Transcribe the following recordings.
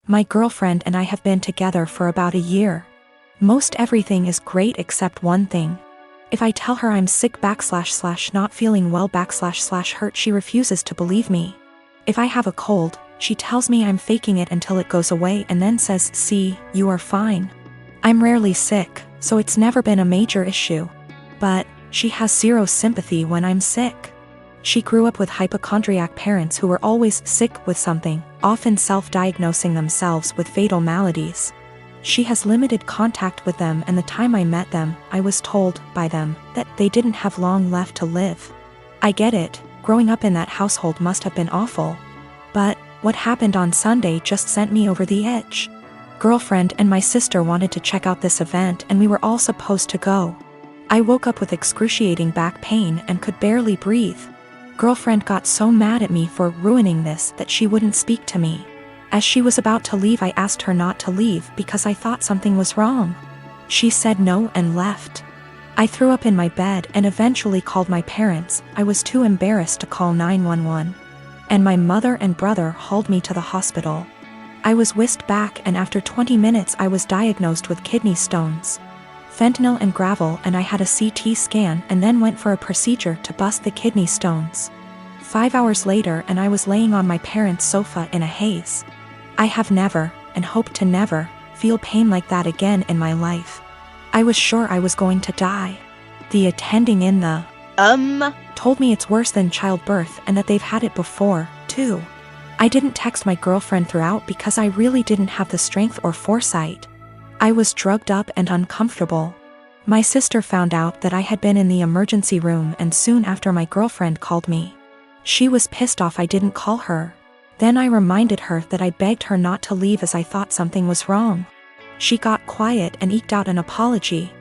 My girlfriend and I have been together for about a year. Most everything is great except one thing. If I tell her I'm sick / not feeling well / hurt, she refuses to believe me. If I have a cold, she tells me I'm faking it until it goes away and then says, "See, you are fine." I'm rarely sick, so it's never been a major issue. But she has zero sympathy when I'm sick. She grew up with hypochondriac parents who were always sick with something, often self-diagnosing themselves with fatal maladies. She has limited contact with them, and the time I met them, I was told by them that they didn't have long left to live. I get it, growing up in that household must have been awful. But what happened on Sunday just sent me over the edge. Girlfriend and my sister wanted to check out this event and we were all supposed to go. I woke up with excruciating back pain and could barely breathe. Girlfriend got so mad at me for ruining this that she wouldn't speak to me. As she was about to leave, I asked her not to leave because I thought something was wrong. She said no and left. I threw up in my bed and eventually called my parents. I was too embarrassed to call 911. And my mother and brother hauled me to the hospital. I was whisked back and after 20 minutes I was diagnosed with kidney stones. Fentanyl and gravel, and I had a CT scan and then went for a procedure to bust the kidney stones. 5 hours later and I was laying on my parents' sofa in a haze. I have never, and hope to never, feel pain like that again in my life. I was sure I was going to die. The attending in the told me it's worse than childbirth and that they've had it before, too. I didn't text my girlfriend throughout because I really didn't have the strength or foresight. I was drugged up and uncomfortable. My sister found out that I had been in the emergency room and soon after my girlfriend called me. She was pissed off I didn't call her. Then I reminded her that I begged her not to leave as I thought something was wrong. She got quiet and eked out an apology.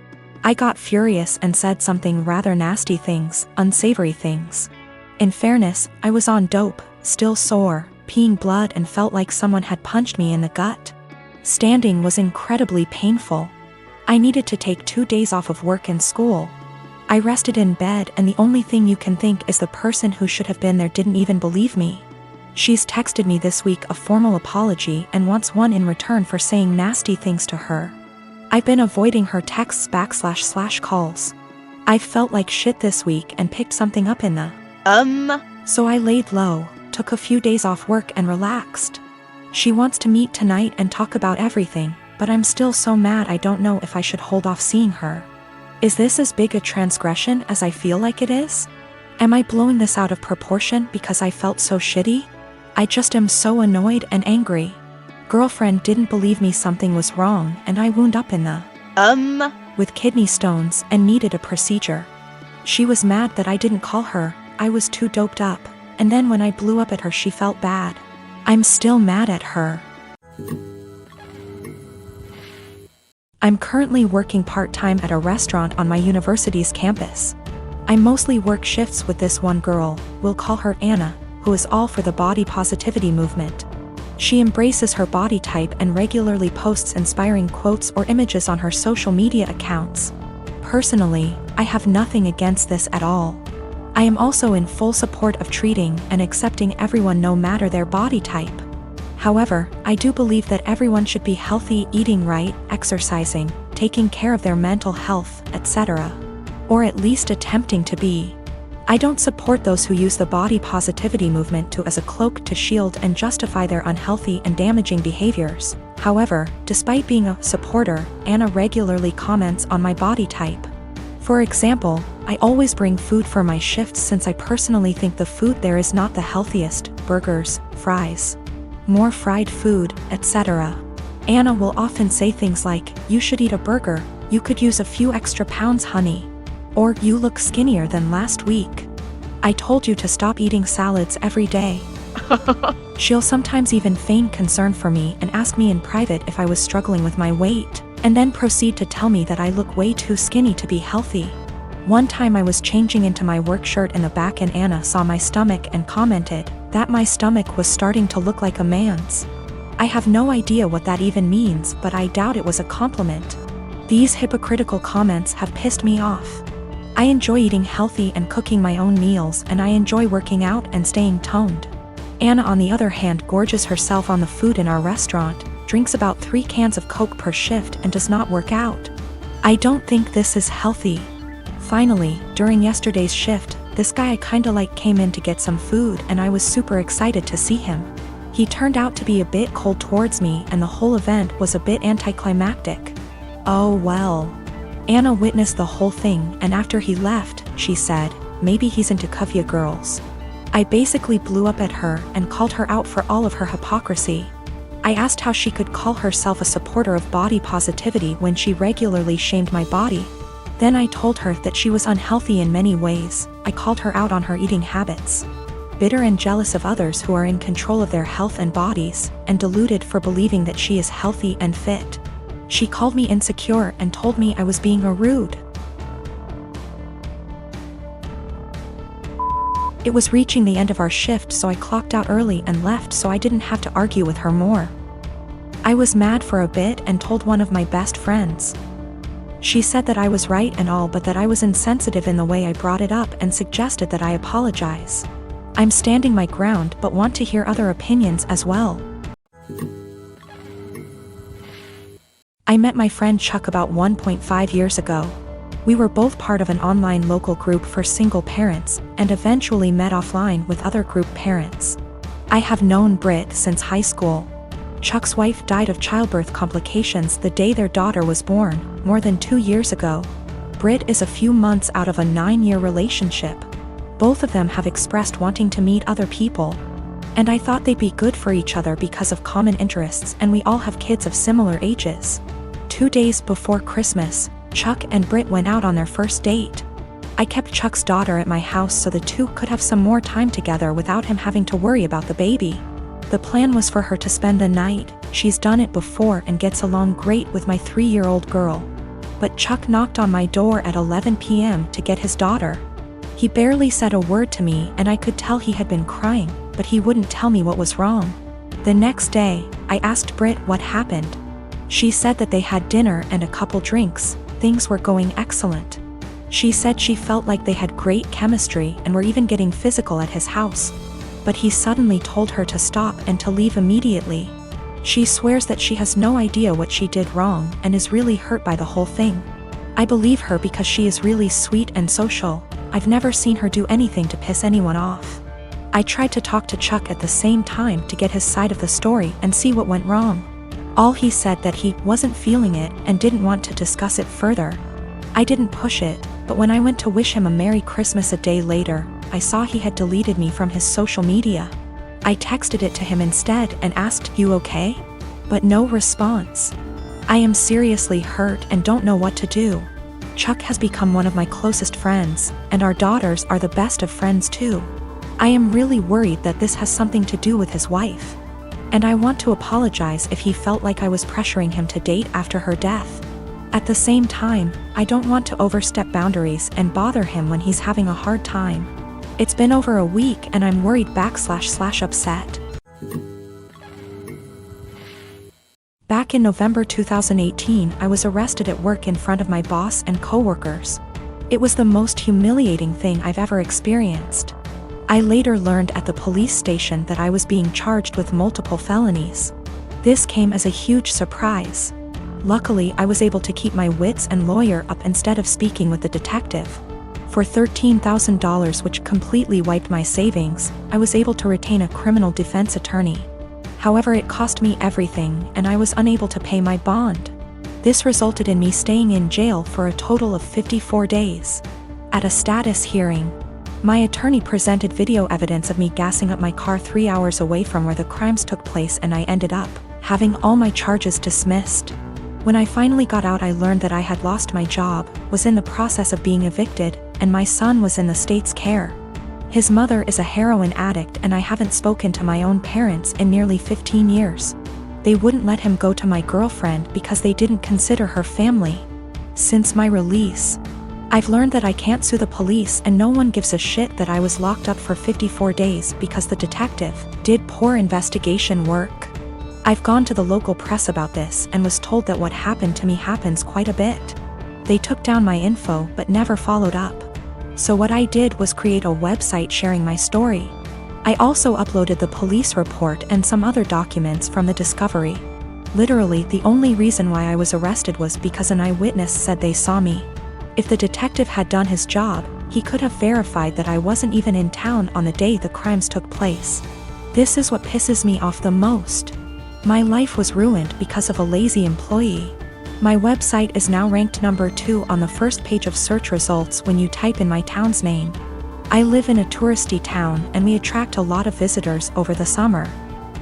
I got furious and said something rather nasty things, unsavory things. In fairness, I was on dope, still sore, peeing blood and felt like someone had punched me in the gut. Standing was incredibly painful. I needed to take 2 days off of work and school. I rested in bed and the only thing you can think is the person who should have been there didn't even believe me. She's texted me this week a formal apology and wants one in return for saying nasty things to her. I've been avoiding her texts / calls. I felt like shit this week and picked something up in the So I laid low, took a few days off work and relaxed. She wants to meet tonight and talk about everything, but I'm still so mad I don't know if I should hold off seeing her. Is this as big a transgression as I feel like it is? Am I blowing this out of proportion because I felt so shitty? I just am so annoyed and angry. Girlfriend didn't believe me something was wrong and I wound up in the with kidney stones and needed a procedure. She was mad that I didn't call her, I was too doped up, and then when I blew up at her she felt bad. I'm still mad at her. I'm currently working part-time at a restaurant on my university's campus. I mostly work shifts with this one girl, we'll call her Anna, who is all for the body positivity movement. She embraces her body type and regularly posts inspiring quotes or images on her social media accounts. Personally, I have nothing against this at all. I am also in full support of treating and accepting everyone no matter their body type. However, I do believe that everyone should be healthy, eating right, exercising, taking care of their mental health, etc. Or at least attempting to be. I don't support those who use the body positivity movement as a cloak to shield and justify their unhealthy and damaging behaviors. However, despite being a supporter, Anna regularly comments on my body type. For example, I always bring food for my shifts since I personally think the food there is not the healthiest, burgers, fries, more fried food, etc. Anna will often say things like, "You should eat a burger, you could use a few extra pounds, honey." Or, "You look skinnier than last week. I told you to stop eating salads every day." She'll sometimes even feign concern for me and ask me in private if I was struggling with my weight, and then proceed to tell me that I look way too skinny to be healthy. One time I was changing into my work shirt in the back and Anna saw my stomach and commented that my stomach was starting to look like a man's. I have no idea what that even means, but I doubt it was a compliment. These hypocritical comments have pissed me off. I enjoy eating healthy and cooking my own meals, and I enjoy working out and staying toned. Anna, on the other hand, gorges herself on the food in our restaurant, drinks about 3 cans of Coke per shift and does not work out. I don't think this is healthy. Finally, during yesterday's shift, this guy I kinda like came in to get some food and I was super excited to see him. He turned out to be a bit cold towards me and the whole event was a bit anticlimactic. Oh well. Anna witnessed the whole thing and after he left, she said, maybe he's into Kuvya girls. I basically blew up at her and called her out for all of her hypocrisy. I asked how she could call herself a supporter of body positivity when she regularly shamed my body. Then I told her that she was unhealthy in many ways. I called her out on her eating habits. Bitter and jealous of others who are in control of their health and bodies, and deluded for believing that she is healthy and fit. She called me insecure and told me I was being rude. It was reaching the end of our shift so I clocked out early and left so I didn't have to argue with her more. I was mad for a bit and told one of my best friends. She said that I was right and all but that I was insensitive in the way I brought it up and suggested that I apologize. I'm standing my ground but want to hear other opinions as well. I met my friend Chuck about 1.5 years ago. We were both part of an online local group for single parents, and eventually met offline with other group parents. I have known Britt since high school. Chuck's wife died of childbirth complications the day their daughter was born, more than 2 years ago. Britt is a few months out of a 9-year relationship. Both of them have expressed wanting to meet other people. And I thought they'd be good for each other because of common interests and we all have kids of similar ages. 2 days before Christmas, Chuck and Britt went out on their first date. I kept Chuck's daughter at my house so the two could have some more time together without him having to worry about the baby. The plan was for her to spend the night. She's done it before and gets along great with my 3-year-old girl. But Chuck knocked on my door at 11 p.m. to get his daughter. He barely said a word to me and I could tell he had been crying, but he wouldn't tell me what was wrong. The next day, I asked Britt what happened. She said that they had dinner and a couple drinks. Things were going excellent. She said she felt like they had great chemistry and were even getting physical at his house. But he suddenly told her to stop and to leave immediately. She swears that she has no idea what she did wrong and is really hurt by the whole thing. I believe her because she is really sweet and social. I've never seen her do anything to piss anyone off. I tried to talk to Chuck at the same time to get his side of the story and see what went wrong. All he said that he wasn't feeling it and didn't want to discuss it further. I didn't push it, but when I went to wish him a Merry Christmas a day later, I saw he had deleted me from his social media. I texted it to him instead and asked, "You okay?" But no response. I am seriously hurt and don't know what to do. Chuck has become one of my closest friends, and our daughters are the best of friends too. I am really worried that this has something to do with his wife. And I want to apologize if he felt like I was pressuring him to date after her death. At the same time, I don't want to overstep boundaries and bother him when he's having a hard time. It's been over a week and I'm worried / upset. Back in November 2018, I was arrested at work in front of my boss and coworkers. It was the most humiliating thing I've ever experienced. I later learned at the police station that I was being charged with multiple felonies. This came as a huge surprise. Luckily, I was able to keep my wits and lawyer up instead of speaking with the detective. For $13,000, which completely wiped my savings, I was able to retain a criminal defense attorney. However, it cost me everything and I was unable to pay my bond. This resulted in me staying in jail for a total of 54 days. At a status hearing, my attorney presented video evidence of me gassing up my car 3 hours away from where the crimes took place and I ended up having all my charges dismissed. When I finally got out, I learned that I had lost my job, was in the process of being evicted, and my son was in the state's care. His mother is a heroin addict and I haven't spoken to my own parents in nearly 15 years. They wouldn't let him go to my girlfriend because they didn't consider her family. Since my release, I've learned that I can't sue the police and no one gives a shit that I was locked up for 54 days because the detective did poor investigation work. I've gone to the local press about this and was told that what happened to me happens quite a bit. They took down my info but never followed up. So what I did was create a website sharing my story. I also uploaded the police report and some other documents from the discovery. Literally, the only reason why I was arrested was because an eyewitness said they saw me. If the detective had done his job, he could have verified that I wasn't even in town on the day the crimes took place. This is what pisses me off the most. My life was ruined because of a lazy employee. My website is now ranked number 2 on the first page of search results when you type in my town's name. I live in a touristy town and we attract a lot of visitors over the summer.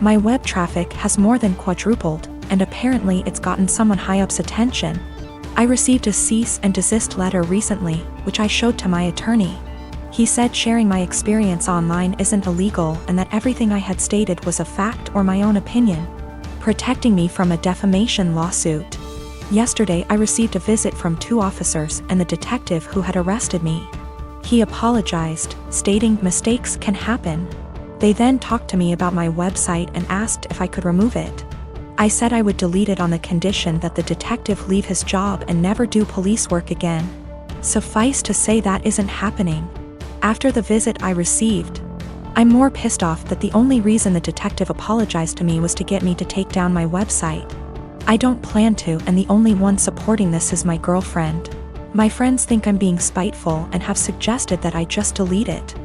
My web traffic has more than quadrupled, and apparently it's gotten someone high up's attention. I received a cease and desist letter recently, which I showed to my attorney. He said sharing my experience online isn't illegal and that everything I had stated was a fact or my own opinion, protecting me from a defamation lawsuit. Yesterday I received a visit from 2 officers and the detective who had arrested me. He apologized, stating mistakes can happen. They then talked to me about my website and asked if I could remove it. I said I would delete it on the condition that the detective leave his job and never do police work again. Suffice to say that isn't happening. After the visit I received, I'm more pissed off that the only reason the detective apologized to me was to get me to take down my website. I don't plan to, and the only one supporting this is my girlfriend. My friends think I'm being spiteful and have suggested that I just delete it.